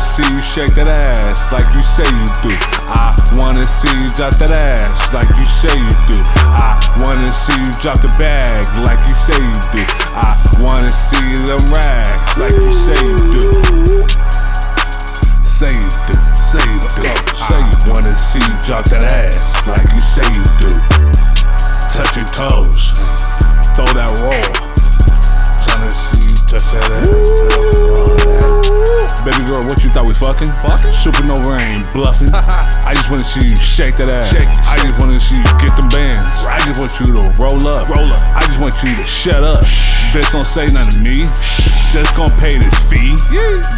see you shake that ass like you say you do. I wanna see you drop that ass like you say you do. I wanna see you drop the bag like you say you do. I wanna see them racks like you say you do. Say you do, say you do. I wanna see you drop that ass like you say you do. Touch your toes, throw that roll. Tryna see you touch that ass. Baby girl, what you thought we fucking? Supernova ain't bluffing. I just wanna see you shake that ass. I just wanna see you get them bands. I just want you to roll up. I just want you to shut up. Bitch, don't say nothing to me. Just gon' pay this fee.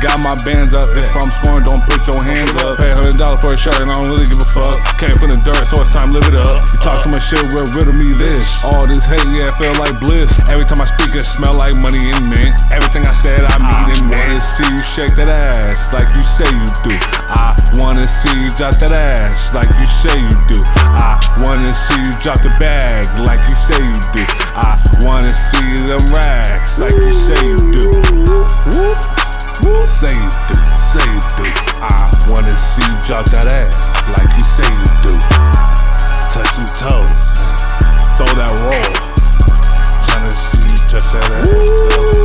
Got my bands up. If I'm scoring, don't put your hands up. Pay $100 for a shirt and I don't really give a fuck. Came from the dirt, so it's time to live it up. You talk so much shit, well, riddle me this. All this hate, yeah, it feel like bliss. Every time I speak, it smell like money and mint. Everything I said, I mean and meant. Wanna see you shake that ass like you say you do. I wanna see you drop that ass like you say you do. I wanna see you drop the bag like you say you do. I wanna see them racks like you say you do. Say you do, say you do. I wanna see you drop that ass like you say you do. Touch some toes, throw that roll. Tryna see you touch that ass.